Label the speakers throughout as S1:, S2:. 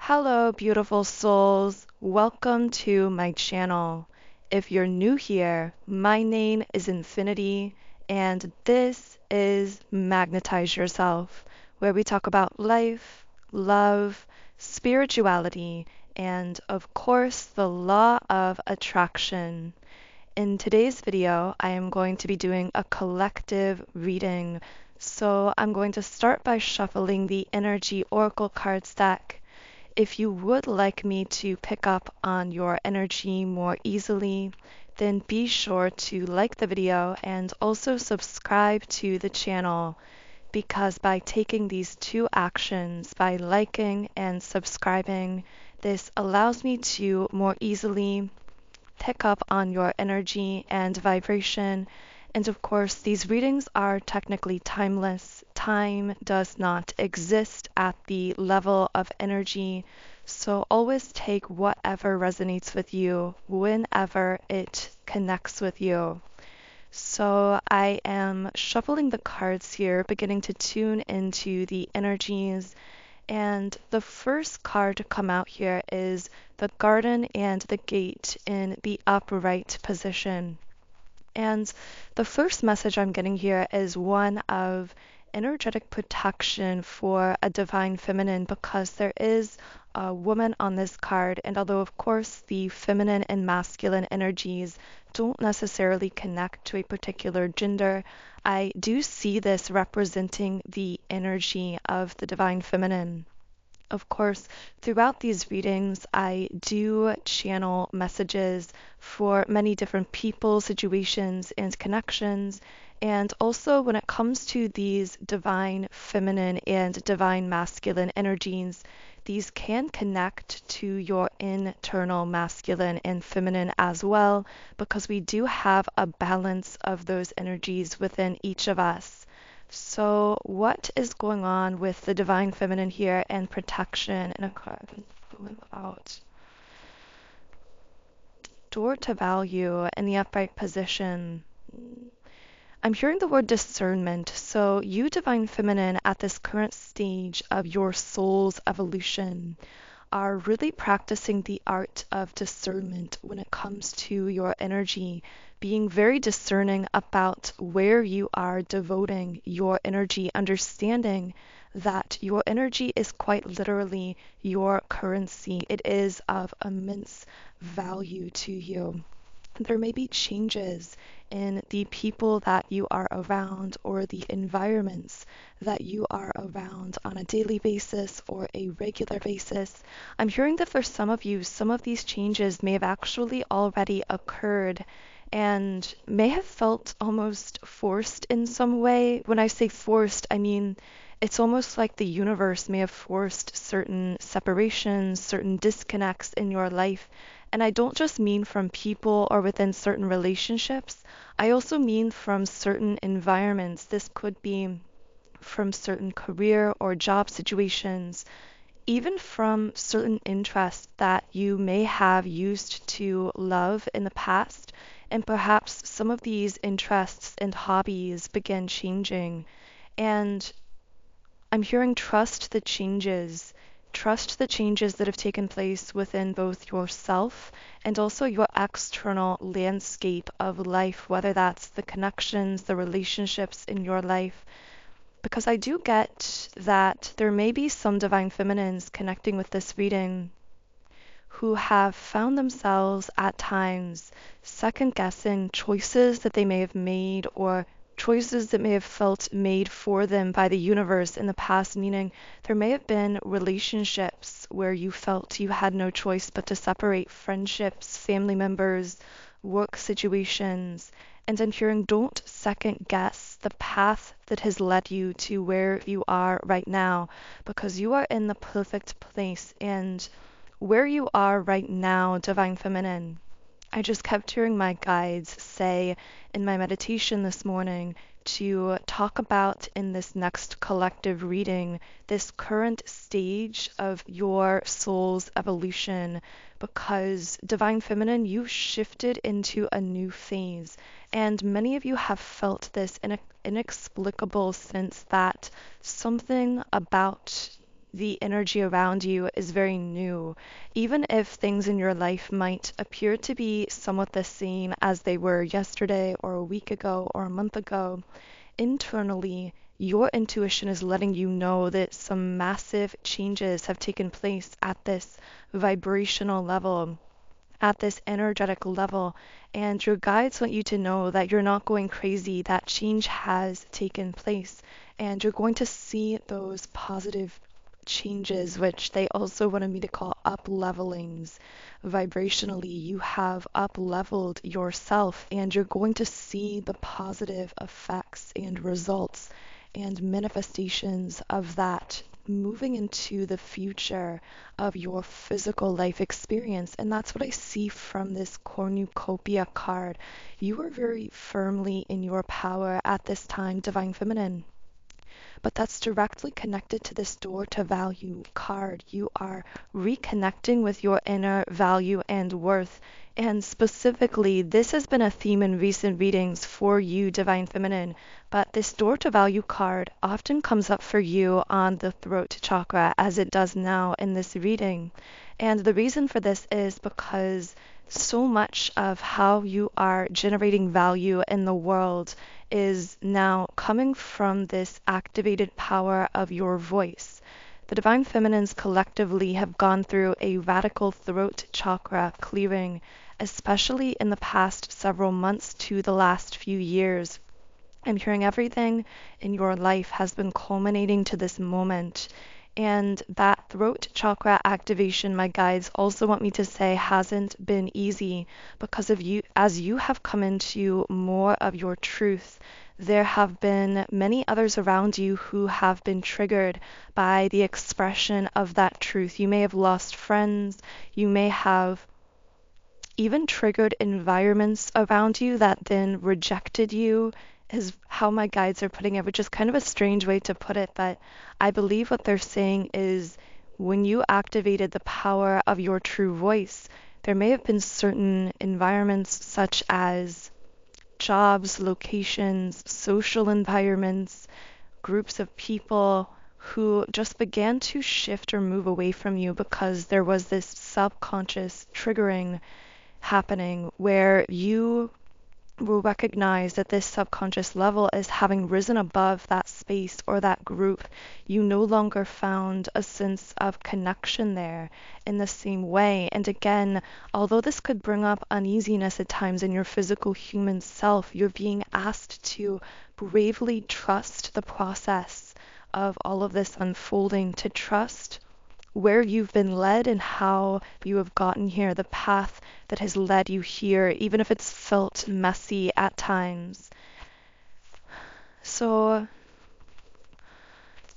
S1: Hello, beautiful souls. Welcome to my channel. If you're new here, my name is Infinity, and this is Magnetize Yourself, where we talk about life, love, spirituality, and of course, the law of attraction. In today's video, I am going to be doing a collective reading. So I'm going to start by shuffling the Energy Oracle cards deck. If you would like me to pick up on your energy more easily, then be sure to like the video and also subscribe to the channel, because by taking these two actions, by liking and subscribing, this allows me to more easily pick up on your energy and vibration. And of course, these readings are technically timeless. Time does not exist at the level of energy. So always take whatever resonates with you whenever it connects with you. So I am shuffling the cards here, beginning to tune into the energies. And the first card to come out here is the garden and the gate in the upright position. And the first message I'm getting here is one of energetic protection for a divine feminine, because there is a woman on this card. And although, of course, the feminine and masculine energies don't necessarily connect to a particular gender, I do see this representing the energy of the divine feminine. Of course, throughout these readings, I do channel messages for many different people, situations, and connections. And also, when it comes to these divine feminine and divine masculine energies, these can connect to your internal masculine and feminine as well, because we do have a balance of those energies within each of us. So what is going on with the divine feminine here and protection in a card about door to value in the upright position? I'm hearing the word discernment. So you divine feminine at this current stage of your soul's evolution are really practicing the art of discernment when it comes to your energy, being very discerning about where you are devoting your energy, understanding that your energy is quite literally your currency. It is of immense value to you. There may be changes in the people that you are around or the environments that you are around on a daily basis or a regular basis. I'm hearing that for some of you, some of these changes may have actually already occurred and may have felt almost forced in some way. When I say forced, I mean it's almost like the universe may have forced certain separations, certain disconnects in your life. And I don't just mean from people or within certain relationships. I also mean from certain environments. This could be from certain career or job situations, even from certain interests that you may have used to love in the past. And perhaps some of these interests and hobbies begin changing. And I'm hearing trust the changes. Trust the changes that have taken place within both yourself and also your external landscape of life, whether that's the connections, the relationships in your life. Because I do get that there may be some divine feminines connecting with this reading who have found themselves at times second guessing choices that they may have made, or choices that may have felt made for them by the universe in the past, meaning there may have been relationships where you felt you had no choice but to separate, friendships, family members, work situations. And I'm hearing, don't second guess the path that has led you to where you are right now, because you are in the perfect place. And where you are right now, divine feminine, I just kept hearing my guides say in my meditation this morning to talk about in this next collective reading this current stage of your soul's evolution, because divine feminine, you've shifted into a new phase. And many of you have felt this inexplicable sense that something about the energy around you is very new. Even if things in your life might appear to be somewhat the same as they were yesterday or a week ago or a month ago, internally, your intuition is letting you know that some massive changes have taken place at this vibrational level, at this energetic level, and your guides want you to know that you're not going crazy, that change has taken place, and you're going to see those positive changes, which they also wanted me to call up levelings. Vibrationally, you have up leveled yourself, and you're going to see the positive effects and results and manifestations of that moving into the future of your physical life experience. And that's what I see from this cornucopia card. You are very firmly in your power at this time, Divine Feminine. But that's directly connected to this door to value card. You are reconnecting with your inner value and worth. And specifically, this has been a theme in recent readings for you, Divine Feminine. But this door to value card often comes up for you on the throat chakra, as it does now in this reading. And the reason for this is because so much of how you are generating value in the world is now coming from this activated power of your voice. The Divine Feminines collectively have gone through a radical throat chakra clearing, especially in the past several months to the last few years. I'm hearing everything in your life has been culminating to this moment. And that throat chakra activation, my guides also want me to say, hasn't been easy because of you. As you have come into more of your truth, there have been many others around you who have been triggered by the expression of that truth. You may have lost friends. You may have even triggered environments around you that then rejected you, is how my guides are putting it, which is kind of a strange way to put it, but I believe what they're saying is when you activated the power of your true voice, there may have been certain environments such as jobs, locations, social environments, groups of people who just began to shift or move away from you because there was this subconscious triggering happening where you will recognize that this subconscious level is having risen above that space or that group. You no longer found a sense of connection there in the same way. And again, although this could bring up uneasiness at times in your physical human self, you're being asked to bravely trust the process of all of this unfolding, to trust where you've been led and how you have gotten here, the path that has led you here, even if it's felt messy at times. So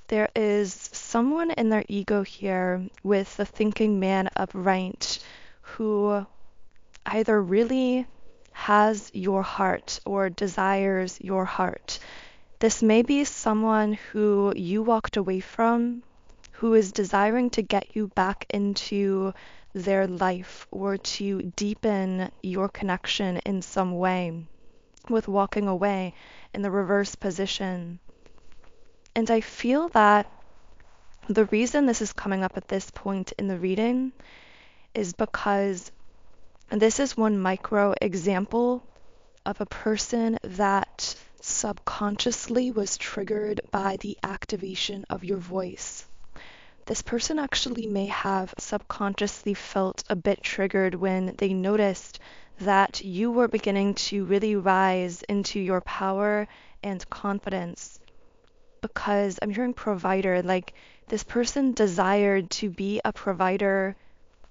S1: there is someone in their ego here with the thinking man upright who either really has your heart or desires your heart. This may be someone who you walked away from, who is desiring to get you back into their life or to deepen your connection in some way with walking away in the reverse position. And I feel that the reason this is coming up at this point in the reading is because this is one micro example of a person that subconsciously was triggered by the activation of your voice. This person actually may have subconsciously felt a bit triggered when they noticed that you were beginning to really rise into your power and confidence. Because I'm hearing provider, like this person desired to be a provider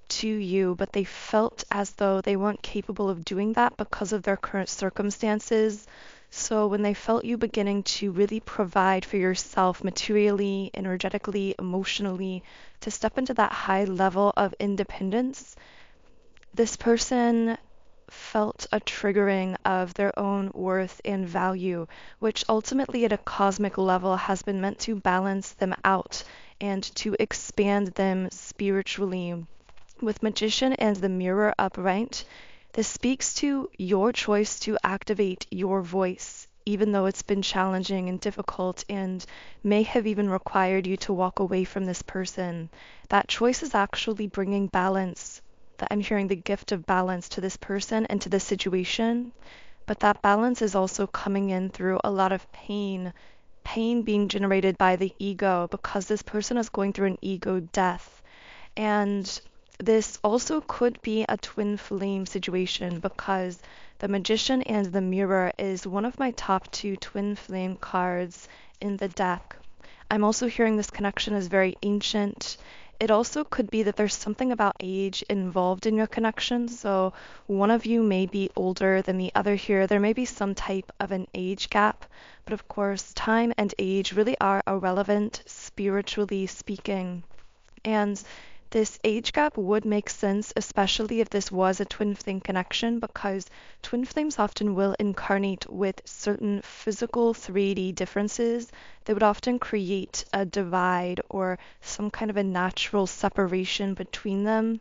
S1: to you, but they felt as though they weren't capable of doing that because of their current circumstances. So when they felt you beginning to really provide for yourself materially, energetically, emotionally, to step into that high level of independence, this person felt a triggering of their own worth and value, which ultimately at a cosmic level has been meant to balance them out and to expand them spiritually. With Magician and the Mirror upright, this speaks to your choice to activate your voice even though it's been challenging and difficult and may have even required you to walk away from this person. That choice is actually bringing balance. That I'm hearing the gift of balance to this person and to this situation. But that balance is also coming in through a lot of pain being generated by the ego because this person is going through an ego death. And this also could be a twin flame situation because the Magician and the Mirror is one of my top two twin flame cards in the deck. I'm also hearing this connection is very ancient. It also could be that there's something about age involved in your connection. So one of you may be older than the other here. There may be some type of an age gap. But of course, time and age really are irrelevant, spiritually speaking. And this age gap would make sense, especially if this was a twin flame connection, because twin flames often will incarnate with certain physical 3D differences that would often create a divide or some kind of a natural separation between them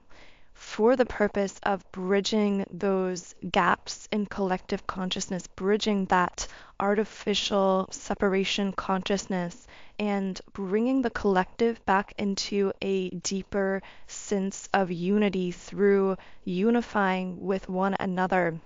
S1: for the purpose of bridging those gaps in collective consciousness, bridging that artificial separation consciousness and bringing the collective back into a deeper sense of unity through unifying with one another.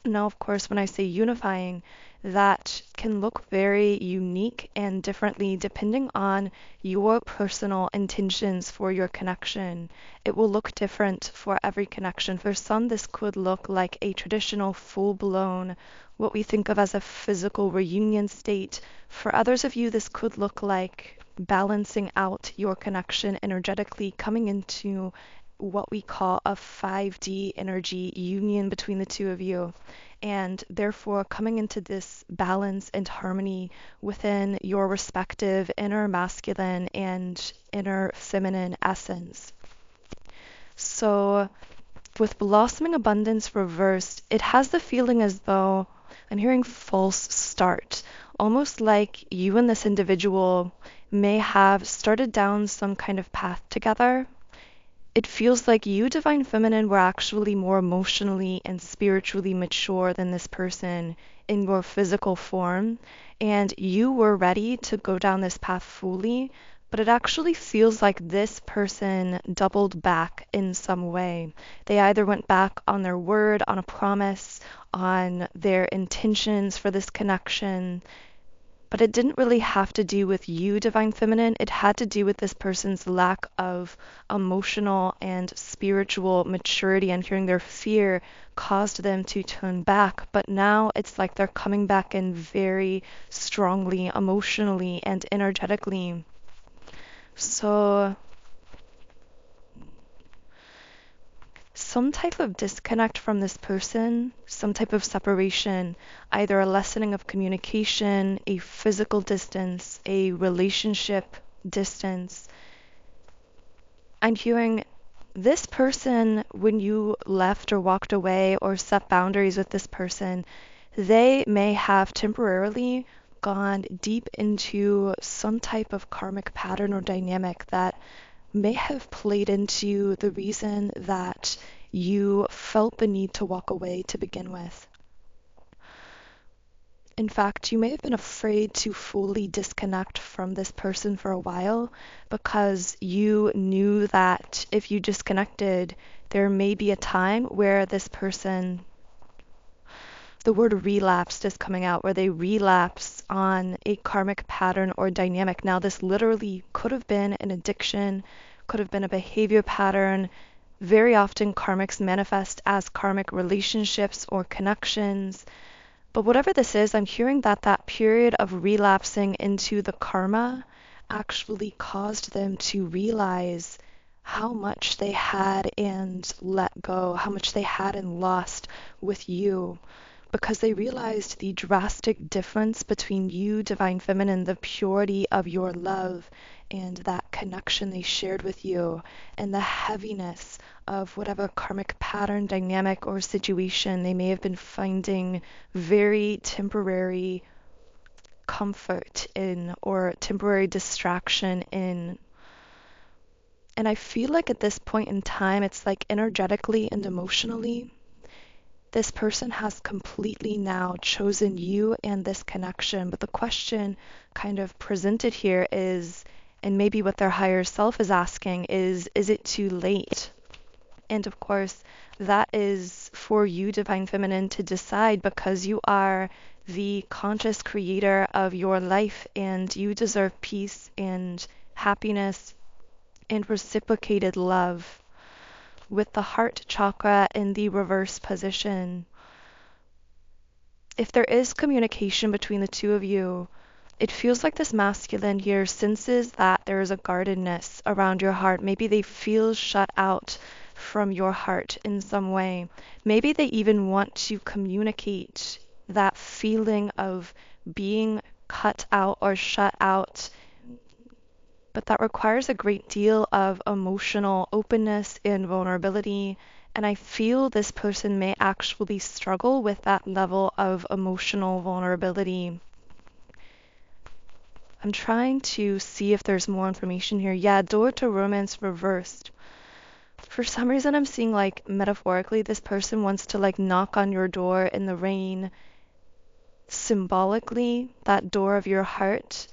S1: Now, of course, when I say unifying, that can look very unique and differently depending on your personal intentions for your connection. It will look different for every connection. For some, this could look like a traditional full-blown, what we think of as a physical reunion state. For others of you, this could look like balancing out your connection energetically, coming into what we call a 5D energy union between the two of you, and therefore coming into this balance and harmony within your respective inner masculine and inner feminine essence. So with blossoming abundance reversed, it has the feeling as though I'm hearing false start, almost like you and this individual may have started down some kind of path together. It feels like you, Divine Feminine, were actually more emotionally and spiritually mature than this person in your physical form, and you were ready to go down this path fully, but it actually feels like this person doubled back in some way. They either went back on their word, on a promise, on their intentions for this connection, but it didn't really have to do with you, Divine Feminine. It had to do with this person's lack of emotional and spiritual maturity, and hearing their fear caused them to turn back. But now it's like they're coming back in very strongly, emotionally and energetically. So some type of disconnect from this person, some type of separation, either a lessening of communication, a physical distance, a relationship distance. I'm hearing this person, when you left or walked away or set boundaries with this person, they may have temporarily gone deep into some type of karmic pattern or dynamic that may have played into the reason that you felt the need to walk away to begin with. In fact, you may have been afraid to fully disconnect from this person for a while because you knew that if you disconnected, there may be a time where this person, the word relapsed is coming out, where they relapse on a karmic pattern or dynamic. Now, this literally could have been an addiction, could have been a behavior pattern. Very often, karmics manifest as karmic relationships or connections. But whatever this is, I'm hearing that that period of relapsing into the karma actually caused them to realize how much they had and let go, how much they had and lost with you, because they realized the drastic difference between you, Divine Feminine, the purity of your love and that connection they shared with you, and the heaviness of whatever karmic pattern, dynamic, or situation they may have been finding very temporary comfort in or temporary distraction in. And I feel like at this point in time, it's like energetically and emotionally, this person has completely now chosen you and this connection. But the question kind of presented here is, and maybe what their higher self is asking is it too late? And of course, that is for you, Divine Feminine, to decide, because you are the conscious creator of your life and you deserve peace and happiness and reciprocated love. With the heart chakra in the reverse position, if there is communication between the two of you, it feels like this masculine here senses that there is a guardedness around your heart. Maybe they feel shut out from your heart in some way. Maybe they even want to communicate that feeling of being cut out or shut out. But that requires a great deal of emotional openness and vulnerability. And I feel this person may actually struggle with that level of emotional vulnerability. I'm trying to see if there's more information here. Yeah, door to romance reversed. For some reason, I'm seeing like metaphorically, this person wants to like knock on your door in the rain, symbolically, that door of your heart.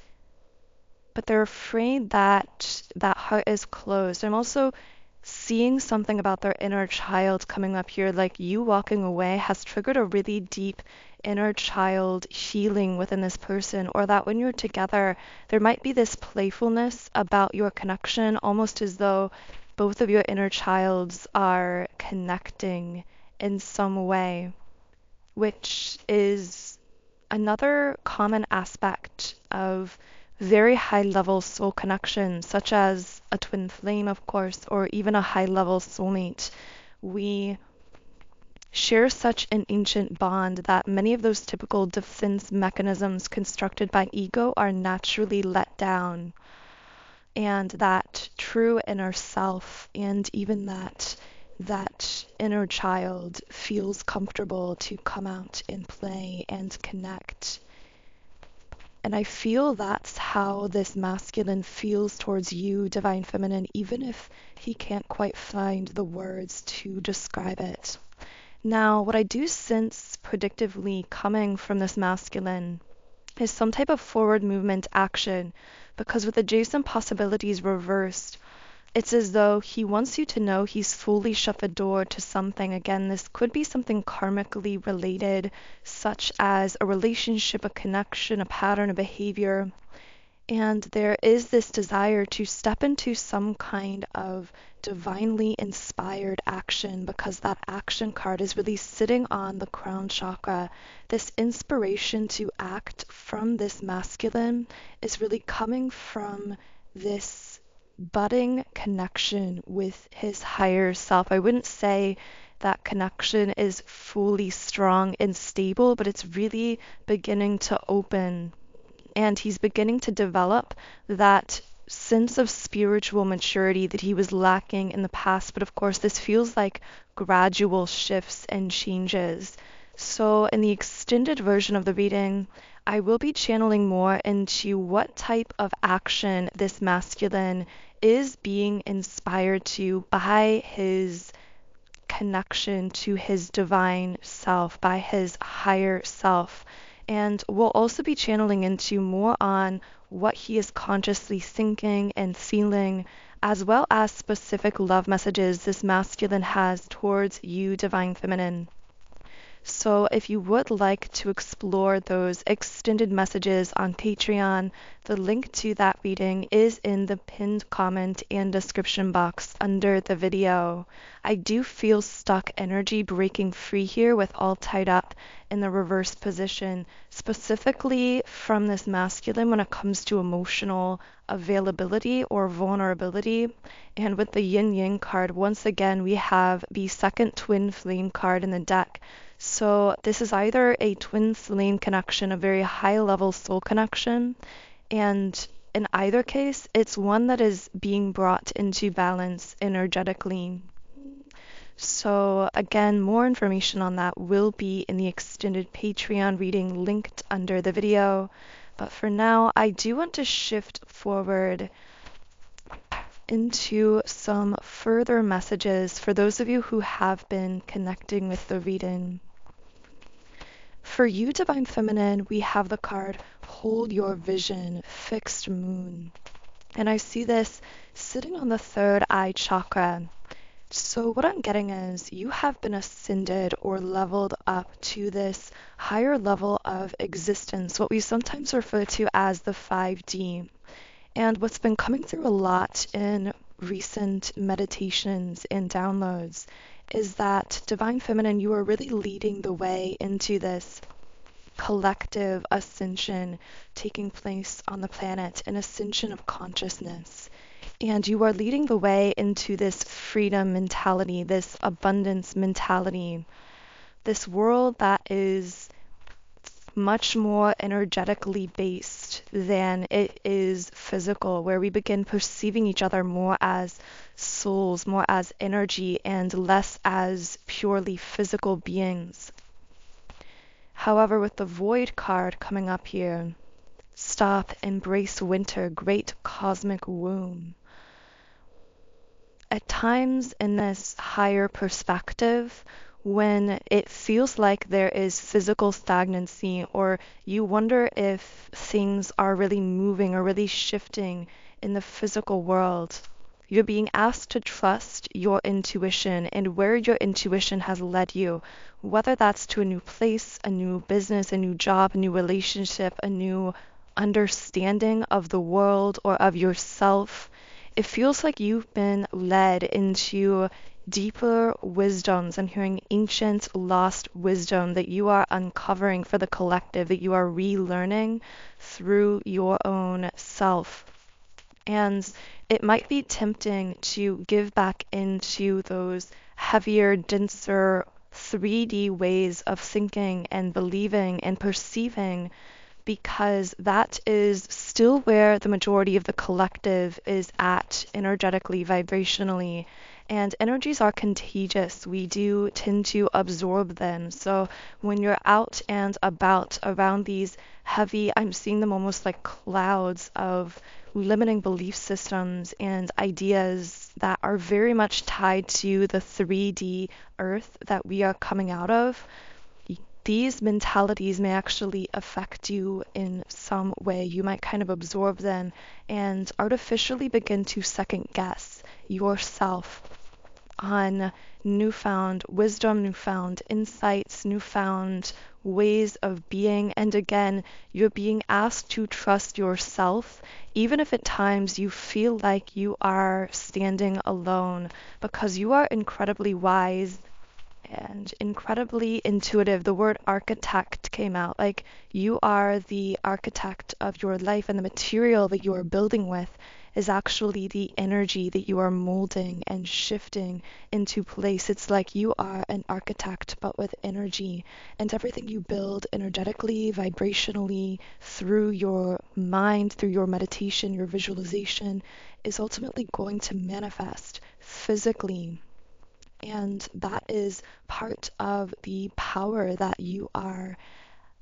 S1: But they're afraid that that heart is closed. I'm also seeing something about their inner child coming up here, like you walking away has triggered a really deep inner child healing within this person, or that when you're together, there might be this playfulness about your connection, almost as though both of your inner childs are connecting in some way, which is another common aspect of very high level soul connection, such as a twin flame, of course, or even a high level soulmate. We share such an ancient bond that many of those typical defense mechanisms constructed by ego are naturally let down. And that true inner self and even that inner child feels comfortable to come out and play and connect. And I feel that's how this masculine feels towards you, Divine Feminine, even if he can't quite find the words to describe it. Now, what I do sense predictively coming from this masculine is some type of forward movement action, because with adjacent possibilities reversed, it's as though he wants you to know he's fully shut the door to something. Again, this could be something karmically related, such as a relationship, a connection, a pattern of behavior. And there is this desire to step into some kind of divinely inspired action, because that action card is really sitting on the crown chakra. This inspiration to act from this masculine is really coming from this budding connection with his higher self. I wouldn't say that connection is fully strong and stable, but it's really beginning to open. And he's beginning to develop that sense of spiritual maturity that he was lacking in the past. But of course, this feels like gradual shifts and changes. So in the extended version of the reading, I will be channeling more into what type of action this masculine is being inspired to by his connection to his divine self, by his higher self. And we'll also be channeling into more on what he is consciously thinking and feeling, as well as specific love messages this masculine has towards you, Divine Feminine. So if you would like to explore those extended messages on Patreon, the link to that reading is in the pinned comment and description box under the video. I do feel stuck energy breaking free here with all tied up in the reverse position, specifically from this masculine when it comes to emotional availability or vulnerability. And with the yin yang card, once again, we have the second twin flame card in the deck. So this is either a twin flame connection, a very high level soul connection, and in either case, it's one that is being brought into balance energetically. So again, more information on that will be in the extended Patreon reading linked under the video. But for now, I do want to shift forward into some further messages for those of you who have been connecting with the reading. For you, Divine Feminine, we have the card Hold Your Vision, Fixed Moon. And I see this sitting on the third eye chakra. So what I'm getting is you have been ascended or leveled up to this higher level of existence, what we sometimes refer to as the 5D. And what's been coming through a lot in recent meditations and downloads is that Divine Feminine, you are really leading the way into this collective ascension taking place on the planet, an ascension of consciousness. And you are leading the way into this freedom mentality, this abundance mentality, this world that is much more energetically based than it is physical, where we begin perceiving each other more as souls, more as energy, and less as purely physical beings. However, with the Void card coming up here, stop, embrace winter, great cosmic womb. At times in this higher perspective, when it feels like there is physical stagnancy, or you wonder if things are really moving or really shifting in the physical world, you're being asked to trust your intuition and where your intuition has led you, whether that's to a new place, a new business, a new job, a new relationship, a new understanding of the world or of yourself. It feels like you've been led into deeper wisdoms. I'm hearing ancient lost wisdom that you are uncovering for the collective, that you are relearning through your own self. And it might be tempting to give back into those heavier, denser 3D ways of thinking and believing and perceiving, because that is still where the majority of the collective is at energetically, vibrationally. And energies are contagious. We do tend to absorb them. So when you're out and about around these heavy, I'm seeing them almost like clouds of limiting belief systems and ideas that are very much tied to the 3D earth that we are coming out of. These mentalities may actually affect you in some way. You might kind of absorb them and artificially begin to second guess yourself on newfound wisdom, newfound insights, newfound ways of being. And again, you're being asked to trust yourself, even if at times you feel like you are standing alone, because you are incredibly wise and incredibly intuitive. The word architect came out. Like, you are the architect of your life, and the material that you are building with is actually the energy that you are molding and shifting into place. It's like you are an architect, but with energy, and everything you build energetically, vibrationally, through your mind, through your meditation, your visualization, is ultimately going to manifest physically. And that is part of the power that you are,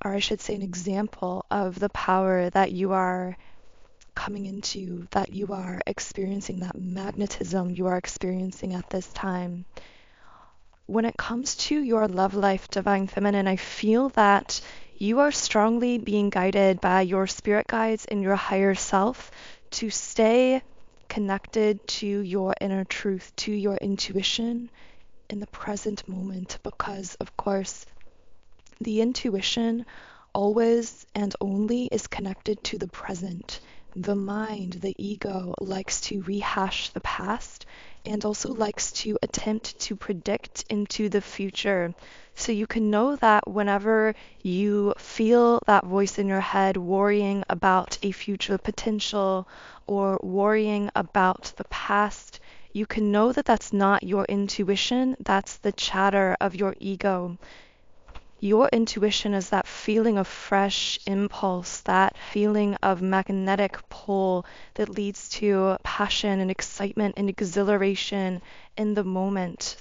S1: or I should say, an example of the power that you are coming into, that you are experiencing, that magnetism you are experiencing at this time. When it comes to your love life, Divine Feminine, I feel that you are strongly being guided by your spirit guides and your higher self to stay connected to your inner truth, to your intuition in the present moment, because of course the intuition always and only is connected to the present. The mind, the ego, likes to rehash the past and also likes to attempt to predict into the future. So you can know that whenever you feel that voice in your head worrying about a future potential or worrying about the past, you can know that that's not your intuition, that's the chatter of your ego. Your intuition is that feeling of fresh impulse, that feeling of magnetic pull that leads to passion and excitement and exhilaration in the moment.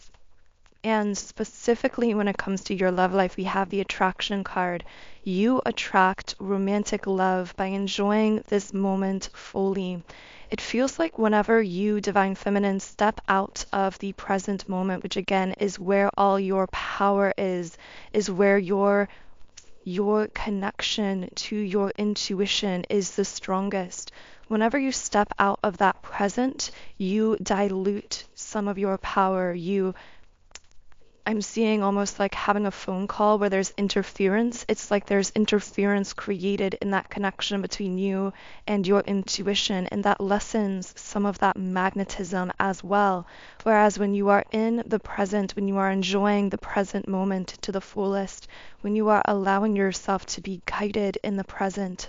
S1: And specifically when it comes to your love life, we have the attraction card. You attract romantic love by enjoying this moment fully. It feels like whenever you, Divine Feminine, step out of the present moment, which again is where all your power is where your your connection to your intuition is the strongest. Whenever you step out of that present, you dilute some of your power. I'm seeing almost like having a phone call where there's interference. It's like there's interference created in that connection between you and your intuition, and that lessens some of that magnetism as well. Whereas when you are in the present, when you are enjoying the present moment to the fullest, when you are allowing yourself to be guided in the present,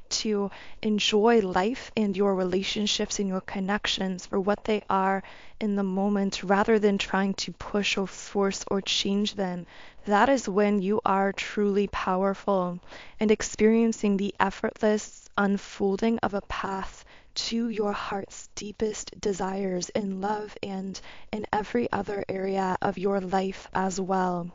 S1: to enjoy life and your relationships and your connections for what they are in the moment rather than trying to push or force or change them. That is when you are truly powerful and experiencing the effortless unfolding of a path to your heart's deepest desires in love and in every other area of your life as well.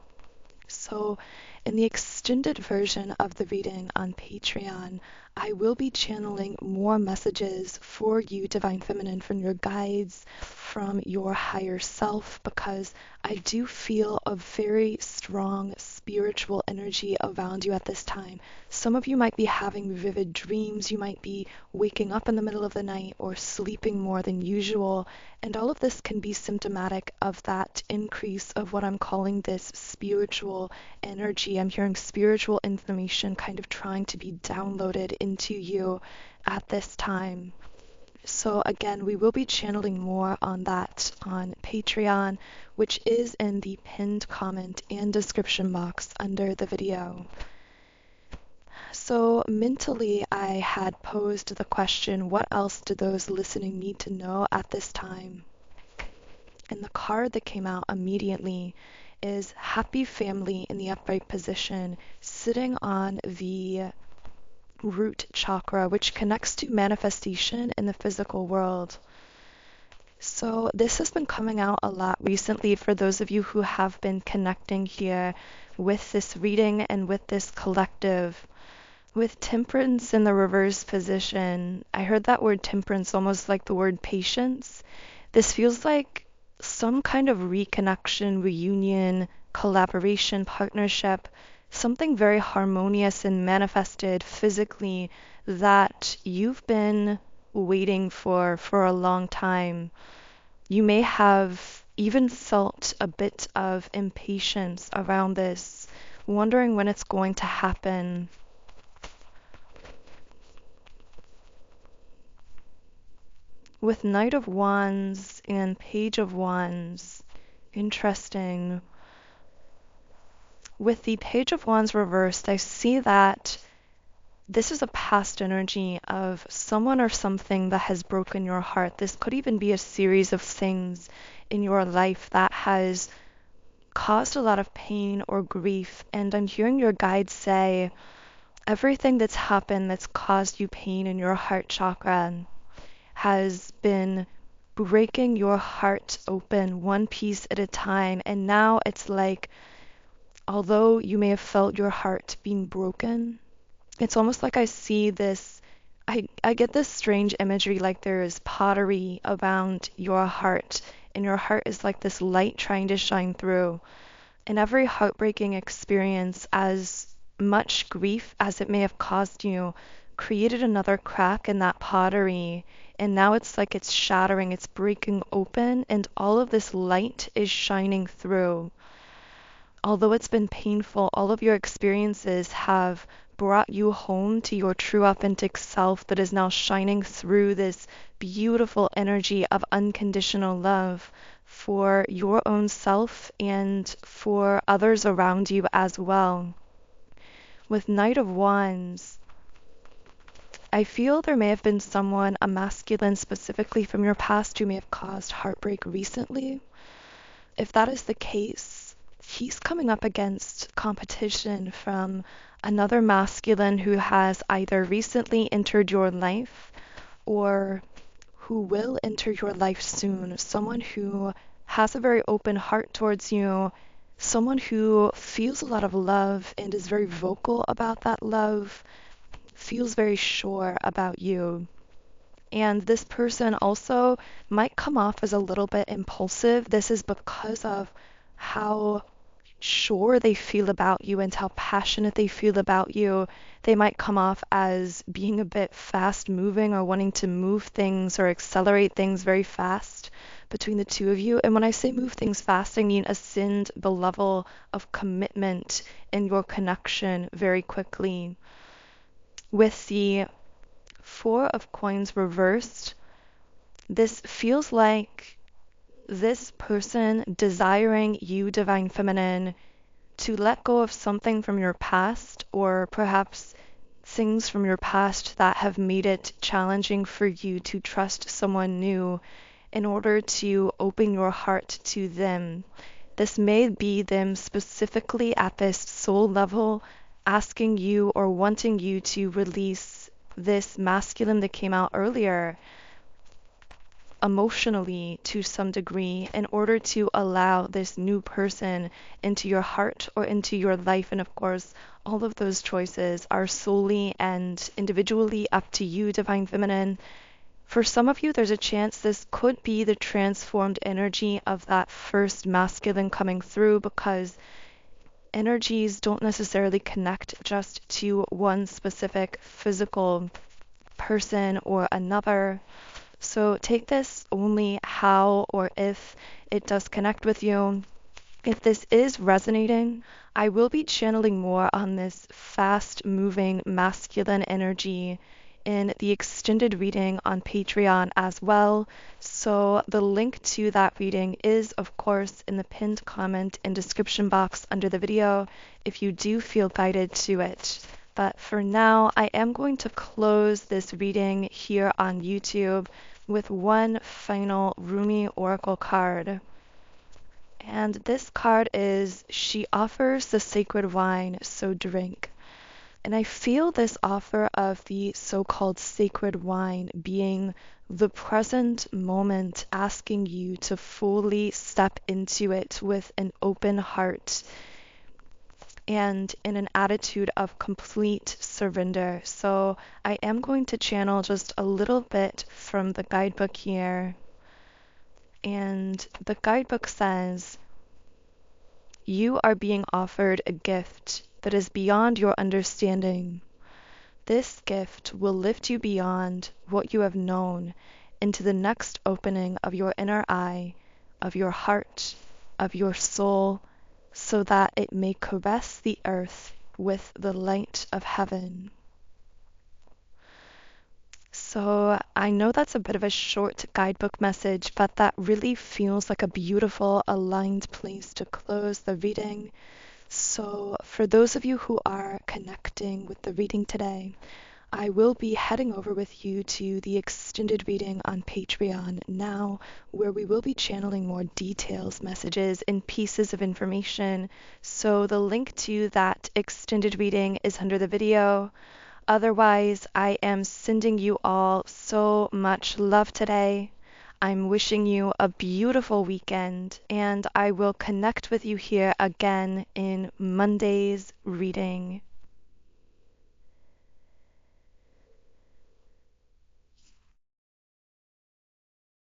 S1: So, in the extended version of the reading on Patreon, I will be channeling more messages for you, Divine Feminine, from your guides, from your higher self, because I do feel a very strong spiritual energy around you at this time. Some of you might be having vivid dreams, you might be waking up in the middle of the night or sleeping more than usual, and all of this can be symptomatic of that increase of what I'm calling this spiritual energy. I'm hearing spiritual information kind of trying to be downloaded into you at this time. So again, we will be channeling more on that on Patreon, which is in the pinned comment and description box under the video. So mentally, I had posed the question, what else do those listening need to know at this time? And the card that came out immediately is Happy Family in the upright position, sitting on the root chakra, which connects to manifestation in the physical world. So this has been coming out a lot recently for those of you who have been connecting here with this reading and with this collective. With temperance in the reverse position, I heard that word temperance almost like the word patience. This feels like some kind of reconnection, reunion, collaboration, partnership, something very harmonious and manifested physically that you've been waiting for a long time. You may have even felt a bit of impatience around this, wondering when it's going to happen. With Knight of Wands and Page of Wands, interesting. With the Page of Wands reversed, I see that this is a past energy of someone or something that has broken your heart. This could even be a series of things in your life that has caused a lot of pain or grief. And I'm hearing your guides say, everything that's happened that's caused you pain in your heart chakra has been breaking your heart open one piece at a time. And now it's like, although you may have felt your heart being broken, it's almost like I see this, I get this strange imagery like there is pottery around your heart, and your heart is like this light trying to shine through. And every heartbreaking experience, as much grief as it may have caused you, created another crack in that pottery. And now it's like it's shattering, it's breaking open, and all of this light is shining through. Although it's been painful, all of your experiences have brought you home to your true authentic self that is now shining through this beautiful energy of unconditional love for your own self and for others around you as well. With Knight of Wands, I feel there may have been someone, a masculine specifically from your past, who may have caused heartbreak recently. If that is the case, he's coming up against competition from another masculine who has either recently entered your life or who will enter your life soon. Someone who has a very open heart towards you, someone who feels a lot of love and is very vocal about that love, feels very sure about you. And this person also might come off as a little bit impulsive. This is because of how sure they feel about you and how passionate they feel about you. They might come off as being a bit fast moving or wanting to move things or accelerate things very fast between the two of you. And when I say move things fast, I mean ascend the level of commitment in your connection very quickly. With the Four of Coins reversed, this feels like this person desiring you, Divine Feminine, to let go of something from your past, or perhaps things from your past that have made it challenging for you to trust someone new in order to open your heart to them. This may be them specifically at this soul level asking you or wanting you to release this masculine that came out earlier emotionally to some degree in order to allow this new person into your heart or into your life. And of course, all of those choices are solely and individually up to you, Divine Feminine. For some of you, there's a chance this could be the transformed energy of that first masculine coming through, because energies don't necessarily connect just to one specific physical person or another. So take this only how or if it does connect with you. If this is resonating, I will be channeling more on this fast moving masculine energy in the extended reading on Patreon as well. So the link to that reading is, of course, in the pinned comment and description box under the video if you do feel guided to it. But for now, I am going to close this reading here on YouTube with one final Rumi Oracle card. And this card is, "She offers the sacred wine, so drink." And I feel this offer of the so-called sacred wine being the present moment, asking you to fully step into it with an open heart and in an attitude of complete surrender. So I am going to channel just a little bit from the guidebook here. And the guidebook says, "You are being offered a gift that is beyond your understanding. This gift will lift you beyond what you have known into the next opening of your inner eye, of your heart, of your soul, so that it may caress the earth with the light of heaven." So I know that's a bit of a short guidebook message, but that really feels like a beautiful aligned place to close the reading. So for those of you who are connecting with the reading today, I will be heading over with you to the extended reading on Patreon now, where we will be channeling more details, messages, and pieces of information. So the link to that extended reading is under the video. Otherwise, I am sending you all so much love today. I'm wishing you a beautiful weekend, and I will connect with you here again in Monday's reading.